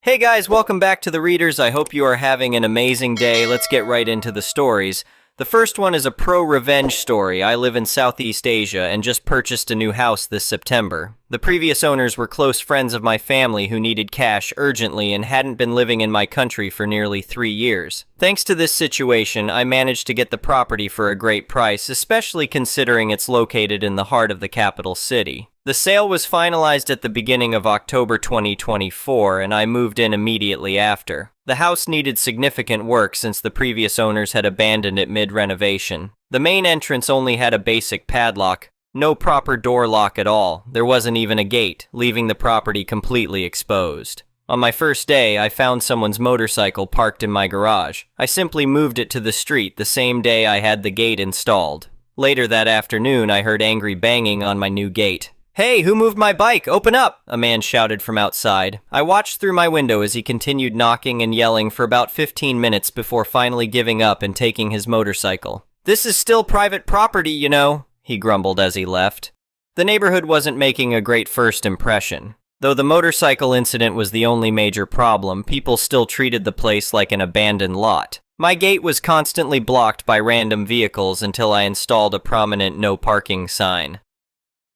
Hey guys, welcome back to the Readers. I hope you are having an amazing day. Let's get right into the stories. The first one is a pro-revenge story. I live in Southeast Asia and just purchased a new house this September. The previous owners were close friends of my family who needed cash urgently and hadn't been living in my country for nearly 3 years. Thanks to this situation, I managed to get the property for a great price, especially considering it's located in the heart of the capital city. The sale was finalized at the beginning of October 2024, and I moved in immediately after. The house needed significant work since the previous owners had abandoned it mid-renovation. The main entrance only had a basic padlock, no proper door lock at all. There wasn't even a gate, leaving the property completely exposed. On my first day, I found someone's motorcycle parked in my garage. I simply moved it to the street the same day I had the gate installed. Later that afternoon, I heard angry banging on my new gate. "Hey, who moved my bike? Open up!" a man shouted from outside. I watched through my window as he continued knocking and yelling for about 15 minutes before finally giving up and taking his motorcycle. "This is still private property, you know," he grumbled as he left. The neighborhood wasn't making a great first impression. Though the motorcycle incident was the only major problem, people still treated the place like an abandoned lot. My gate was constantly blocked by random vehicles until I installed a prominent no parking sign.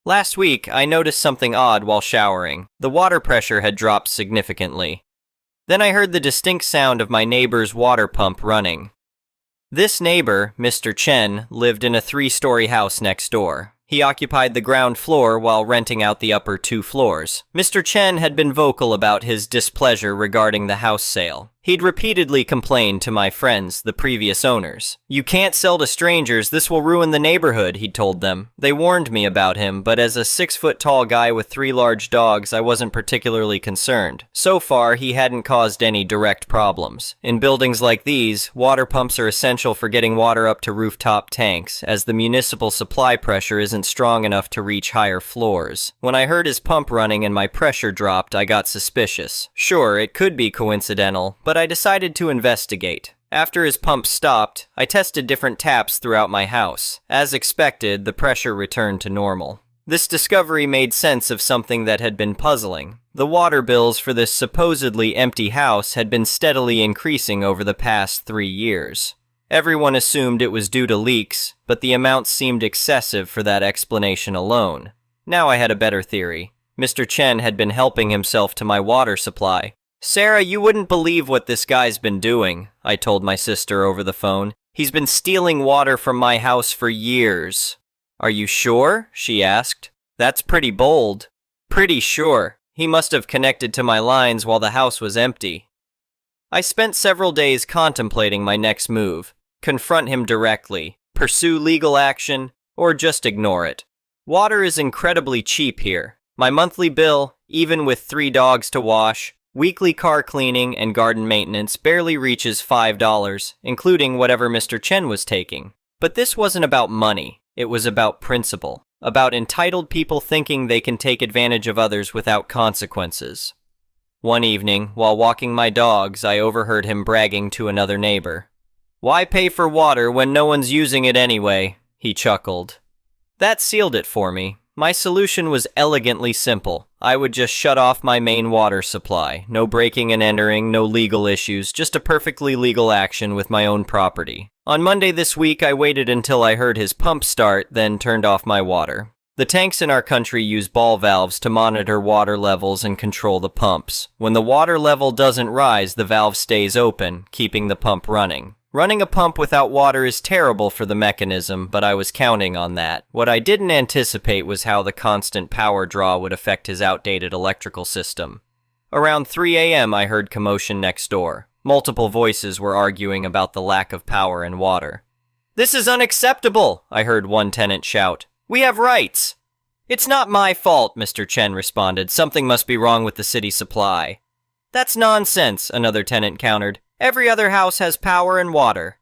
Last week, I noticed something odd while showering. The water pressure had dropped significantly. Then I heard the distinct sound of my neighbor's water pump running. This neighbor, Mr. Chen, lived in a 3-story house next door. He occupied the ground floor while renting out the upper 2 floors. Mr. Chen had been vocal about his displeasure regarding the house sale. He'd repeatedly complained to my friends, the previous owners. "You can't sell to strangers, this will ruin the neighborhood," he told them. They warned me about him, but as a 6-foot-tall guy with 3 large dogs, I wasn't particularly concerned. So far, he hadn't caused any direct problems. In buildings like these, water pumps are essential for getting water up to rooftop tanks, as the municipal supply pressure isn't strong enough to reach higher floors. When I heard his pump running and my pressure dropped, I got suspicious. Sure, it could be coincidental, but I decided to investigate. After his pump stopped, I tested different taps throughout my house. As expected, the pressure returned to normal. This discovery made sense of something that had been puzzling. The water bills for this supposedly empty house had been steadily increasing over the past 3 years. Everyone assumed it was due to leaks, but the amounts seemed excessive for that explanation alone. Now I had a better theory. Mr. Chen had been helping himself to my water supply. "Sarah, you wouldn't believe what this guy's been doing," I told my sister over the phone. "He's been stealing water from my house for years." "Are you sure?" she asked. "That's pretty bold." "Pretty sure. He must have connected to my lines while the house was empty." I spent several days contemplating my next move. Confront him directly, pursue legal action, or just ignore it. Water is incredibly cheap here. My monthly bill, even with 3 dogs to wash, weekly car cleaning, and garden maintenance barely reaches $5, including whatever Mr. Chen was taking. But this wasn't about money. It was about principle. About entitled people thinking they can take advantage of others without consequences. One evening, while walking my dogs, I overheard him bragging to another neighbor. "Why pay for water when no one's using it anyway?" he chuckled. That sealed it for me. My solution was elegantly simple. I would just shut off my main water supply. No breaking and entering, no legal issues, just a perfectly legal action with my own property. On Monday this week, I waited until I heard his pump start, then turned off my water. The tanks in our country use ball valves to monitor water levels and control the pumps. When the water level doesn't rise, the valve stays open, keeping the pump running. Running a pump without water is terrible for the mechanism, but I was counting on that. What I didn't anticipate was how the constant power draw would affect his outdated electrical system. Around 3 a.m. I heard commotion next door. Multiple voices were arguing about the lack of power and water. "This is unacceptable," I heard one tenant shout. "We have rights." "It's not my fault," Mr. Chen responded. "Something must be wrong with the city supply." "That's nonsense," another tenant countered. "Every other house has power and water."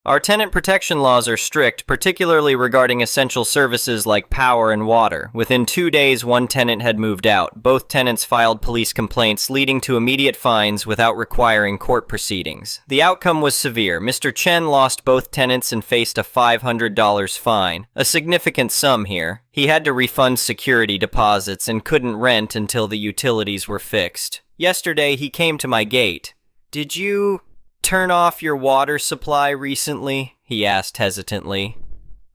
Our tenant protection laws are strict, particularly regarding essential services like power and water. Within 2 days, one tenant had moved out. Both tenants filed police complaints, leading to immediate fines without requiring court proceedings. The outcome was severe. Mr. Chen lost both tenants and faced a $500 fine, a significant sum here. He had to refund security deposits and couldn't rent until the utilities were fixed. Yesterday, he came to my gate. "Did you turn off your water supply recently?" he asked hesitantly.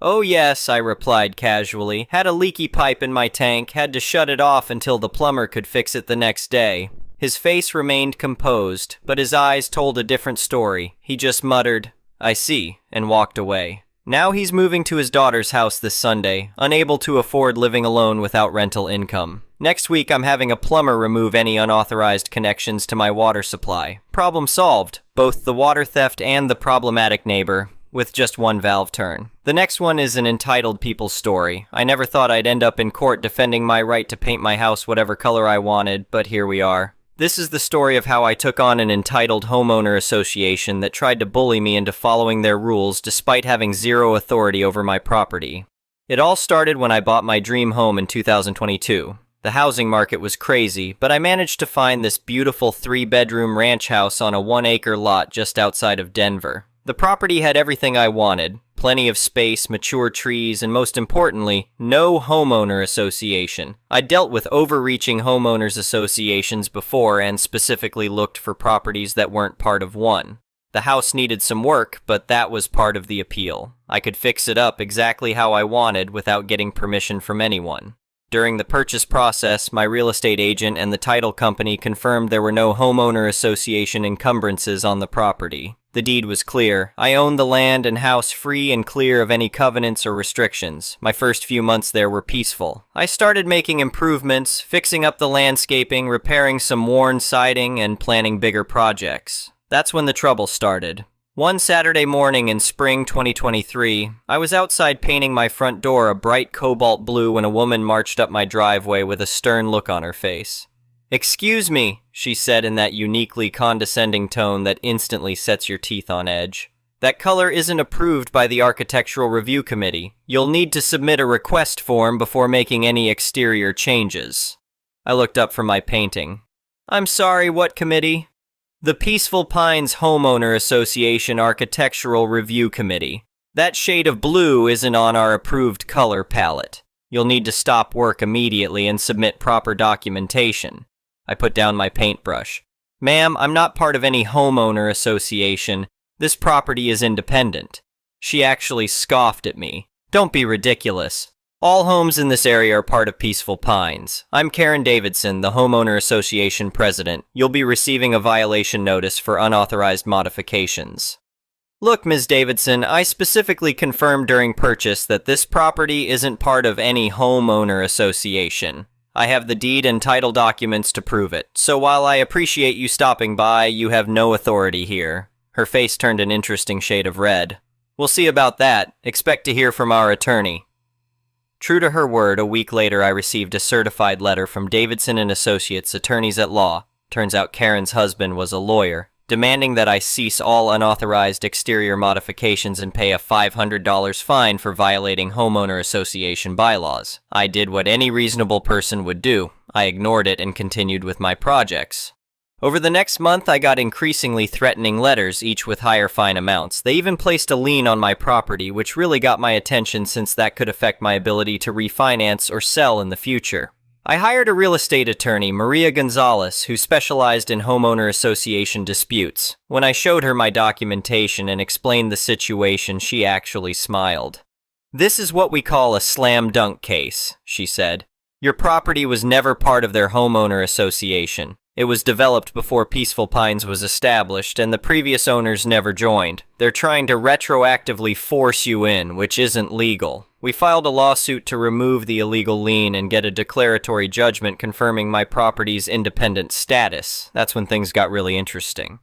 "Oh yes," I replied casually. "Had a leaky pipe in my tank, had to shut it off until the plumber could fix it the next day." His face remained composed, but his eyes told a different story. He just muttered, "I see," and walked away. Now he's moving to his daughter's house this Sunday, unable to afford living alone without rental income. Next week, I'm having a plumber remove any unauthorized connections to my water supply. Problem solved, both the water theft and the problematic neighbor, with just one valve turn. The next one is an entitled people's story. I never thought I'd end up in court defending my right to paint my house whatever color I wanted, but here we are. This is the story of how I took on an entitled homeowner association that tried to bully me into following their rules despite having zero authority over my property. It all started when I bought my dream home in 2022. The housing market was crazy, but I managed to find this beautiful 3-bedroom ranch house on a 1-acre lot just outside of Denver. The property had everything I wanted: plenty of space, mature trees, and most importantly, no homeowner association. I dealt with overreaching homeowners associations before and specifically looked for properties that weren't part of one. The house needed some work, but that was part of the appeal. I could fix it up exactly how I wanted without getting permission from anyone. During the purchase process, my real estate agent and the title company confirmed there were no homeowner association encumbrances on the property. The deed was clear. I owned the land and house free and clear of any covenants or restrictions. My first few months there were peaceful. I started making improvements, fixing up the landscaping, repairing some worn siding, and planning bigger projects. That's when the trouble started. One Saturday morning in spring 2023, I was outside painting my front door a bright cobalt blue when a woman marched up my driveway with a stern look on her face. "Excuse me," she said in that uniquely condescending tone that instantly sets your teeth on edge. "That color isn't approved by the Architectural Review Committee. You'll need to submit a request form before making any exterior changes." I looked up from my painting. "I'm sorry, what committee?" "The Peaceful Pines Homeowner Association Architectural Review Committee. That shade of blue isn't on our approved color palette. You'll need to stop work immediately and submit proper documentation." I put down my paintbrush. "Ma'am, I'm not part of any homeowner association. This property is independent." She actually scoffed at me. "Don't be ridiculous. All homes in this area are part of Peaceful Pines. I'm Karen Davidson, the Homeowner Association President. You'll be receiving a violation notice for unauthorized modifications." "Look, Ms. Davidson, I specifically confirmed during purchase that this property isn't part of any homeowner association. I have the deed and title documents to prove it, so while I appreciate you stopping by, you have no authority here." Her face turned an interesting shade of red. "We'll see about that. Expect to hear from our attorney." True to her word, a week later I received a certified letter from Davidson and Associates, attorneys at law. Turns out Karen's husband was a lawyer, demanding that I cease all unauthorized exterior modifications and pay a $500 fine for violating homeowner association bylaws. I did what any reasonable person would do. I ignored it and continued with my projects. Over the next month, I got increasingly threatening letters, each with higher fine amounts. They even placed a lien on my property, which really got my attention since that could affect my ability to refinance or sell in the future. I hired a real estate attorney, Maria Gonzalez, who specialized in homeowner association disputes. When I showed her my documentation and explained the situation, she actually smiled. "This is what we call a slam dunk case," she said. "Your property was never part of their homeowner association. It was developed before Peaceful Pines was established, and the previous owners never joined. They're trying to retroactively force you in, which isn't legal. We filed a lawsuit to remove the illegal lien and get a declaratory judgment confirming my property's independent status." That's when things got really interesting.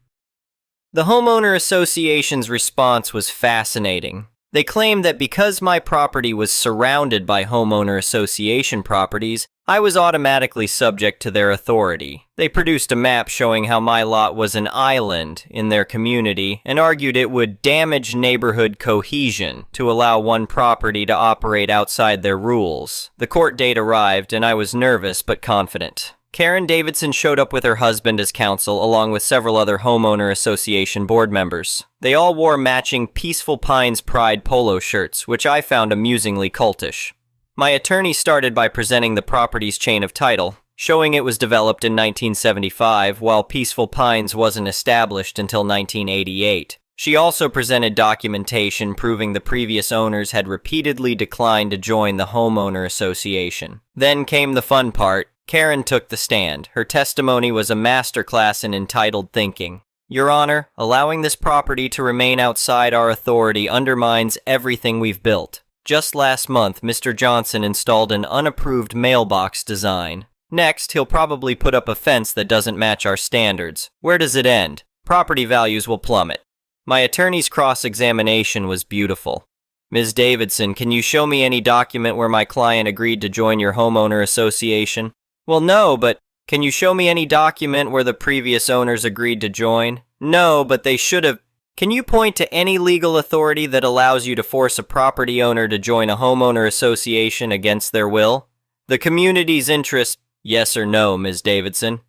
The homeowner association's response was fascinating. They claimed that because my property was surrounded by homeowner association properties, I was automatically subject to their authority. They produced a map showing how my lot was an island in their community and argued it would damage neighborhood cohesion to allow one property to operate outside their rules. The court date arrived and I was nervous but confident. Karen Davidson showed up with her husband as counsel, along with several other homeowner association board members. They all wore matching Peaceful Pines Pride polo shirts, which I found amusingly cultish. My attorney started by presenting the property's chain of title. showing it was developed in 1975, while Peaceful Pines wasn't established until 1988. She also presented documentation proving the previous owners had repeatedly declined to join the homeowner association. Then came the fun part. Karen took the stand. Her testimony was a masterclass in entitled thinking. Your Honor, allowing this property to remain outside our authority undermines everything we've built. Just last month, Mr. Johnson installed an unapproved mailbox design. Next, he'll probably put up a fence that doesn't match our standards. Where does it end? Property values will plummet. My attorney's cross-examination was beautiful. Ms. Davidson, can you show me any document where my client agreed to join your homeowner association? Well, no, but can you show me any document where the previous owners agreed to join? No, but they should have. Can you point to any legal authority that allows you to force a property owner to join a homeowner association against their will? The community's interest, yes or no, Ms. Davidson?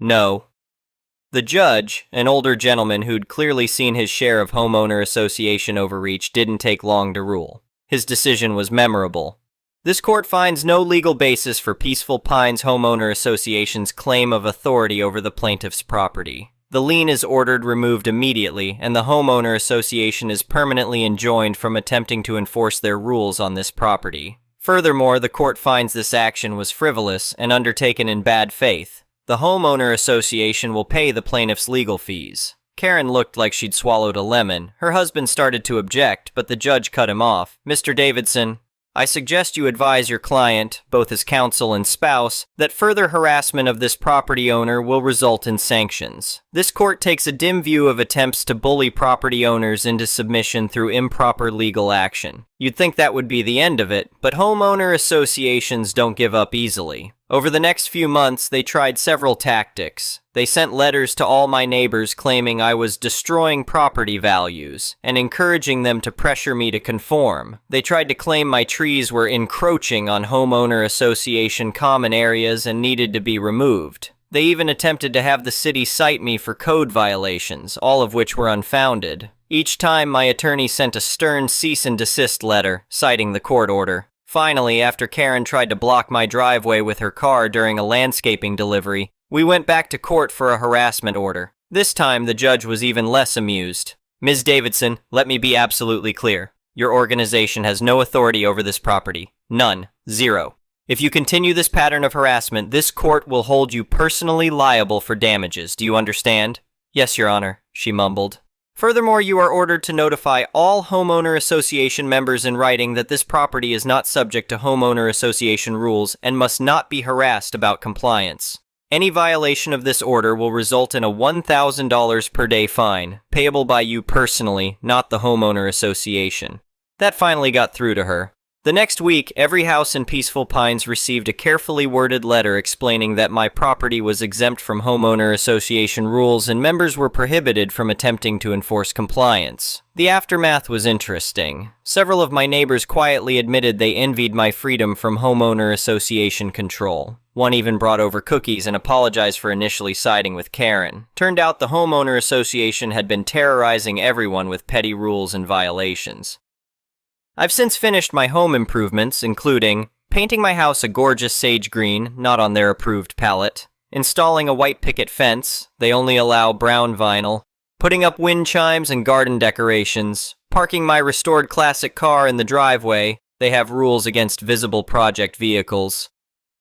No. The judge, an older gentleman who'd clearly seen his share of homeowner association overreach, didn't take long to rule. His decision was memorable. This court finds no legal basis for Peaceful Pines Homeowner Association's claim of authority over the plaintiff's property. The lien is ordered removed immediately, and the homeowner association is permanently enjoined from attempting to enforce their rules on this property. Furthermore, the court finds this action was frivolous and undertaken in bad faith. The homeowner association will pay the plaintiff's legal fees. Karen looked like she'd swallowed a lemon. Her husband started to object, but the judge cut him off. Mr. Davidson, I suggest you advise your client, both his counsel and spouse, that further harassment of this property owner will result in sanctions. This court takes a dim view of attempts to bully property owners into submission through improper legal action. You'd think that would be the end of it, but homeowner associations don't give up easily. Over the next few months, they tried several tactics. They sent letters to all my neighbors claiming I was destroying property values and encouraging them to pressure me to conform. They tried to claim my trees were encroaching on homeowner association common areas and needed to be removed. They even attempted to have the city cite me for code violations, all of which were unfounded. Each time, my attorney sent a stern cease and desist letter, citing the court order. Finally, after Karen tried to block my driveway with her car during a landscaping delivery, we went back to court for a harassment order. This time, the judge was even less amused. Ms. Davidson, let me be absolutely clear. Your organization has no authority over this property. None. Zero. If you continue this pattern of harassment, this court will hold you personally liable for damages. Do you understand? Yes, Your Honor, she mumbled. Furthermore, you are ordered to notify all homeowner association members in writing that this property is not subject to homeowner association rules and must not be harassed about compliance. Any violation of this order will result in a $1,000 per day fine, payable by you personally, not the homeowner association. That finally got through to her. The next week, every house in Peaceful Pines received a carefully worded letter explaining that my property was exempt from homeowner association rules and members were prohibited from attempting to enforce compliance. The aftermath was interesting. Several of my neighbors quietly admitted they envied my freedom from homeowner association control. One even brought over cookies and apologized for initially siding with Karen. Turned out the homeowner association had been terrorizing everyone with petty rules and violations. I've since finished my home improvements, including painting my house a gorgeous sage green, not on their approved palette, installing a white picket fence, they only allow brown vinyl, putting up wind chimes and garden decorations, parking my restored classic car in the driveway, they have rules against visible project vehicles.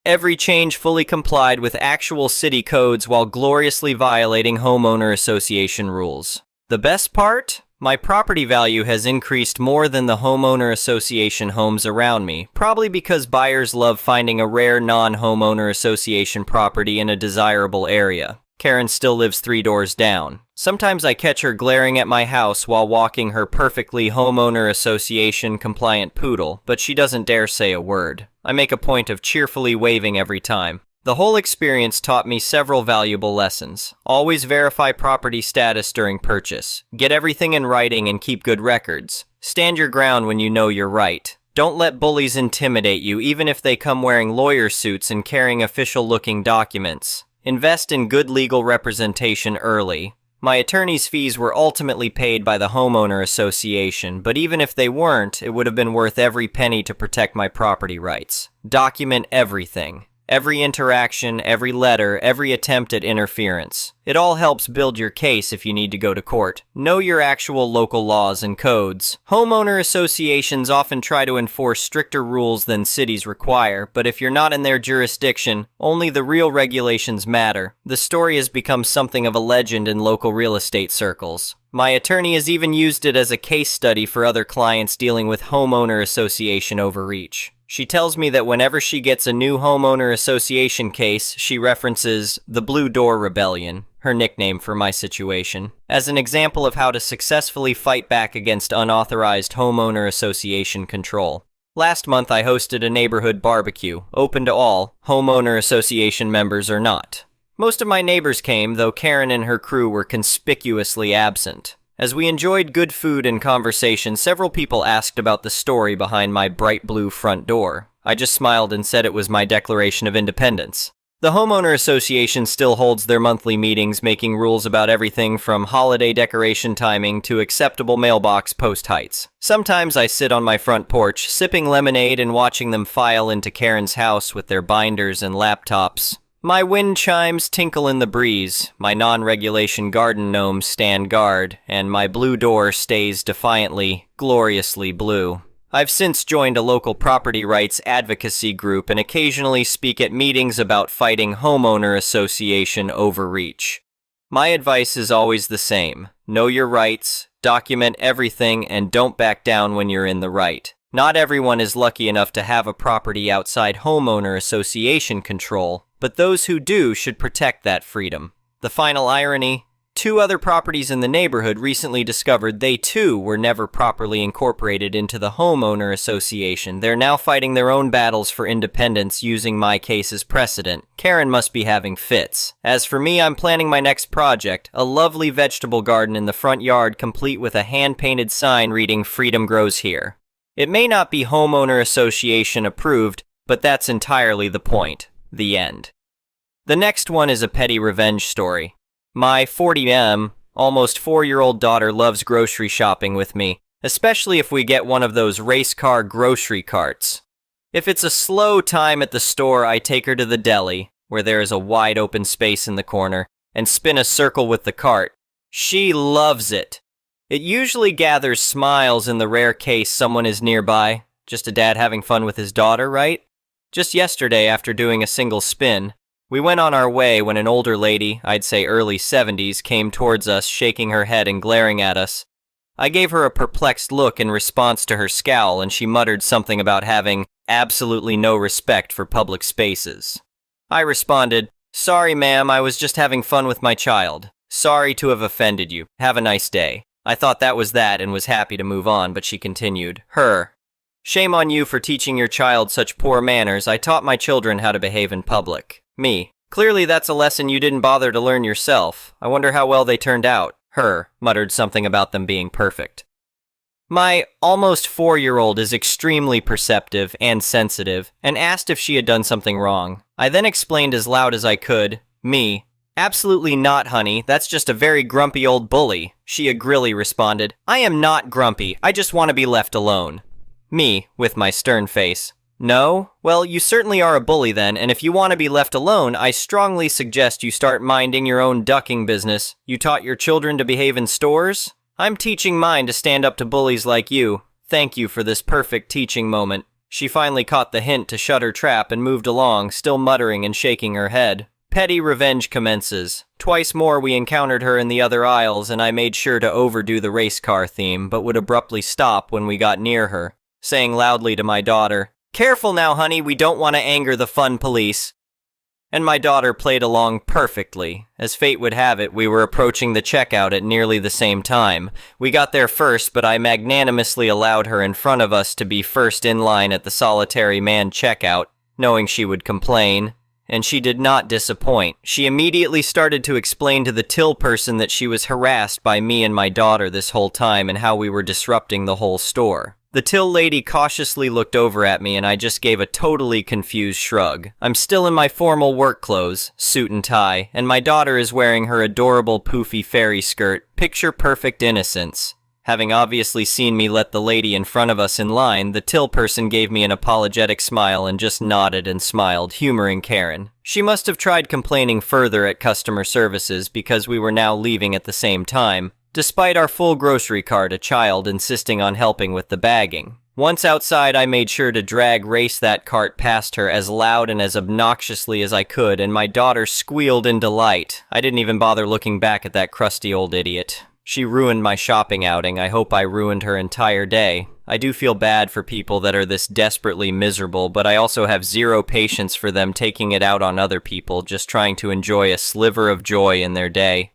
Every change fully complied with actual city codes while gloriously violating homeowner association rules. The best part? My property value has increased more than the homeowner association homes around me, probably because buyers love finding a rare non-homeowner association property in a desirable area. Karen still lives 3 doors down. Sometimes I catch her glaring at my house while walking her perfectly homeowner association compliant poodle, but she doesn't dare say a word. I make a point of cheerfully waving every time. The whole experience taught me several valuable lessons. Always verify property status during purchase. Get everything in writing and keep good records. Stand your ground when you know you're right. Don't let bullies intimidate you, even if they come wearing lawyer suits and carrying official-looking documents. Invest in good legal representation early. My attorney's fees were ultimately paid by the homeowner association, but even if they weren't, it would have been worth every penny to protect my property rights. Document everything. Every interaction, every letter, every attempt at interference. It all helps build your case if you need to go to court. Know your actual local laws and codes. Homeowner associations often try to enforce stricter rules than cities require, but if you're not in their jurisdiction, only the real regulations matter. The story has become something of a legend in local real estate circles. My attorney has even used it as a case study for other clients dealing with homeowner association overreach. She tells me that whenever she gets a new homeowner association case, she references the Blue Door Rebellion, her nickname for my situation, as an example of how to successfully fight back against unauthorized homeowner association control. Last month, I hosted a neighborhood barbecue, open to all, homeowner association members or not. Most of my neighbors came, though Karen and her crew were conspicuously absent. As we enjoyed good food and conversation, several people asked about the story behind my bright blue front door. I just smiled and said it was my Declaration of Independence. The homeowner association still holds their monthly meetings, making rules about everything from holiday decoration timing to acceptable mailbox post heights. Sometimes I sit on my front porch, sipping lemonade and watching them file into Karen's house with their binders and laptops. My wind chimes tinkle in the breeze, my non-regulation garden gnomes stand guard, and my blue door stays defiantly, gloriously blue. I've since joined a local property rights advocacy group and occasionally speak at meetings about fighting homeowner association overreach. My advice is always the same. Know your rights, document everything, and don't back down when you're in the right. Not everyone is lucky enough to have a property outside homeowner association control, but those who do should protect that freedom. The final irony: 2 other properties in the neighborhood recently discovered they too were never properly incorporated into the homeowner association. They're now fighting their own battles for independence using my case as precedent. Karen must be having fits. As for me, I'm planning my next project, a lovely vegetable garden in the front yard complete with a hand-painted sign reading "Freedom Grows Here." It may not be homeowner association approved, but that's entirely the point. The end. The next one is a petty revenge story. My 40 almost 4-year-old daughter loves grocery shopping with me, especially if we get one of those race car grocery carts. If it's a slow time at the store, I take her to the deli, where there is a wide open space in the corner, and spin a circle with the cart. She loves it. It usually gathers smiles in the rare case someone is nearby. Just a dad having fun with his daughter, right? Just yesterday, after doing a single spin, we went on our way when an older lady, I'd say early 70s, came towards us, shaking her head and glaring at us. I gave her a perplexed look in response to her scowl, and she muttered something about having absolutely no respect for public spaces. I responded, "Sorry, ma'am, I was just having fun with my child. Sorry to have offended you. Have a nice day." I thought that was that and was happy to move on, but she continued, "Shame on you for teaching your child such poor manners. I taught my children how to behave in public." Me: "Clearly that's a lesson you didn't bother to learn yourself. I wonder how well they turned out." Muttered something about them being perfect. My almost 4-year-old is extremely perceptive and sensitive, and asked if she had done something wrong. I then explained as loud as I could. Me: "Absolutely not, honey. That's just a very grumpy old bully." She angrily responded, "I am not grumpy. I just want to be left alone." Me, with my stern face: "No? Well, you certainly are a bully then, and if you want to be left alone, I strongly suggest you start minding your own ducking business. You taught your children to behave in stores? I'm teaching mine to stand up to bullies like you. Thank you for this perfect teaching moment." She finally caught the hint to shut her trap and moved along, still muttering and shaking her head. Petty revenge commences. Twice more we encountered her in the other aisles, and I made sure to overdo the race car theme, but would abruptly stop when we got near her, saying loudly to my daughter, "Careful now, honey, we don't want to anger the fun police." And my daughter played along perfectly. As fate would have it, we were approaching the checkout at nearly the same time. We got there first, but I magnanimously allowed her in front of us to be first in line at the solitary man checkout, knowing she would complain. And she did not disappoint. She immediately started to explain to the till person that she was harassed by me and my daughter this whole time and how we were disrupting the whole store. The till lady cautiously looked over at me and I just gave a totally confused shrug. I'm still in my formal work clothes, suit and tie, and my daughter is wearing her adorable poofy fairy skirt, picture perfect innocence. Having obviously seen me let the lady in front of us in line, the till person gave me an apologetic smile and just nodded and smiled, humoring Karen. She must have tried complaining further at customer services because we were now leaving at the same time, despite our full grocery cart, a child insisting on helping with the bagging. Once outside, I made sure to race that cart past her as loud and as obnoxiously as I could, and my daughter squealed in delight. I didn't even bother looking back at that crusty old idiot. She ruined my shopping outing. I hope I ruined her entire day. I do feel bad for people that are this desperately miserable, but I also have zero patience for them taking it out on other people, just trying to enjoy a sliver of joy in their day.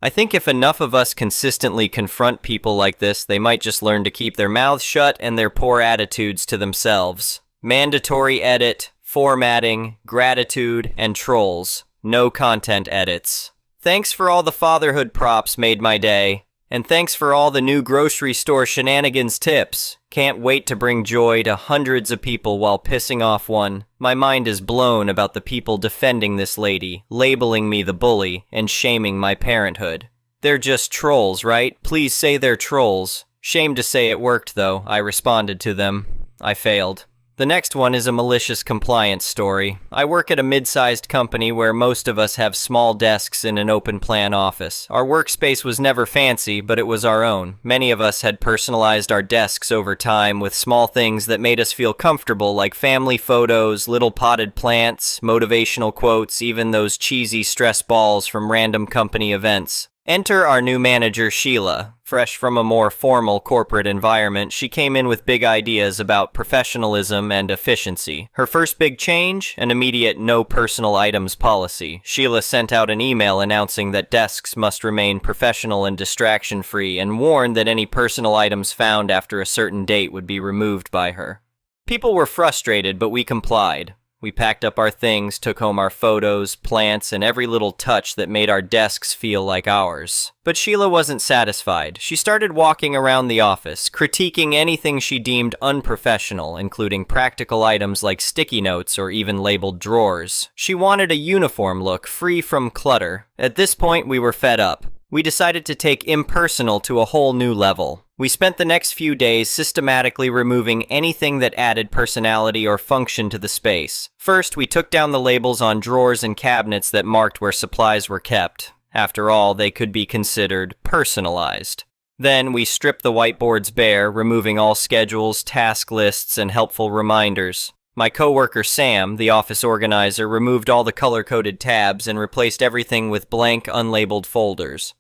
I think if enough of us consistently confront people like this, they might just learn to keep their mouths shut and their poor attitudes to themselves. Mandatory edit, formatting, gratitude, and trolls. No content edits. Thanks for all the fatherhood props, made my day. And thanks for all the new grocery store shenanigans tips. Can't wait to bring joy to hundreds of people while pissing off one. My mind is blown about the people defending this lady, labeling me the bully, and shaming my parenthood. They're just trolls, right? Please say they're trolls. Shame to say it worked, though. I responded to them. I failed. The next one is a malicious compliance story. I work at a mid-sized company where most of us have small desks in an open-plan office. Our workspace was never fancy, but it was our own. Many of us had personalized our desks over time with small things that made us feel comfortable, like family photos, little potted plants, motivational quotes, even those cheesy stress balls from random company events. Enter our new manager, Sheila. Fresh from a more formal corporate environment, she came in with big ideas about professionalism and efficiency. Her first big change? An immediate no personal items policy. Sheila sent out an email announcing that desks must remain professional and distraction-free, and warned that any personal items found after a certain date would be removed by her. People were frustrated, but we complied. We packed up our things, took home our photos, plants, and every little touch that made our desks feel like ours. But Sheila wasn't satisfied. She started walking around the office, critiquing anything she deemed unprofessional, including practical items like sticky notes or even labeled drawers. She wanted a uniform look, free from clutter. At this point, we were fed up. We decided to take impersonal to a whole new level. We spent the next few days systematically removing anything that added personality or function to the space. First, we took down the labels on drawers and cabinets that marked where supplies were kept. After all, they could be considered personalized. Then, we stripped the whiteboards bare, removing all schedules, task lists, and helpful reminders. My coworker Sam, the office organizer, removed all the color-coded tabs and replaced everything with blank, unlabeled folders.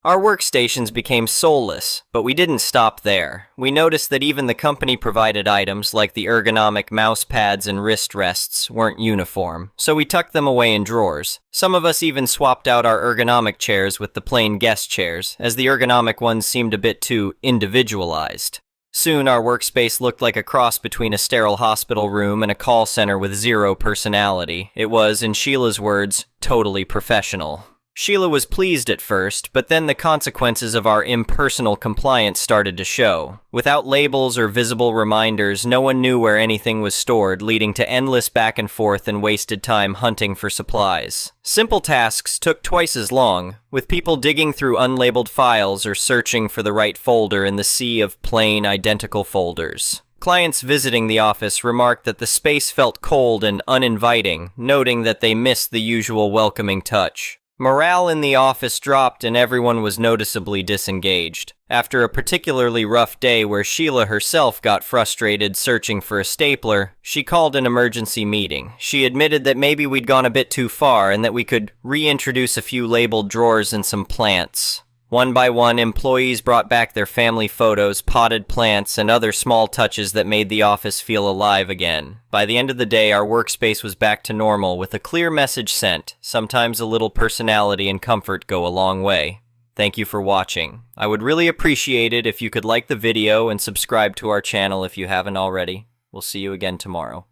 Our workstations became soulless, but we didn't stop there. We noticed that even the company-provided items, like the ergonomic mouse pads and wrist rests, weren't uniform, so we tucked them away in drawers. Some of us even swapped out our ergonomic chairs with the plain guest chairs, as the ergonomic ones seemed a bit too individualized. Soon, our workspace looked like a cross between a sterile hospital room and a call center with zero personality. It was, in Sheila's words, totally professional. Sheila was pleased at first, but then the consequences of our impersonal compliance started to show. Without labels or visible reminders, no one knew where anything was stored, leading to endless back and forth and wasted time hunting for supplies. Simple tasks took twice as long, with people digging through unlabeled files or searching for the right folder in the sea of plain, identical folders. Clients visiting the office remarked that the space felt cold and uninviting, noting that they missed the usual welcoming touch. Morale in the office dropped and everyone was noticeably disengaged. After a particularly rough day where Sheila herself got frustrated searching for a stapler, she called an emergency meeting. She admitted that maybe we'd gone a bit too far and that we could reintroduce a few labeled drawers and some plants. One by one, employees brought back their family photos, potted plants, and other small touches that made the office feel alive again. By the end of the day, our workspace was back to normal with a clear message sent. Sometimes a little personality and comfort go a long way. Thank you for watching. I would really appreciate it if you could like the video and subscribe to our channel if you haven't already. We'll see you again tomorrow.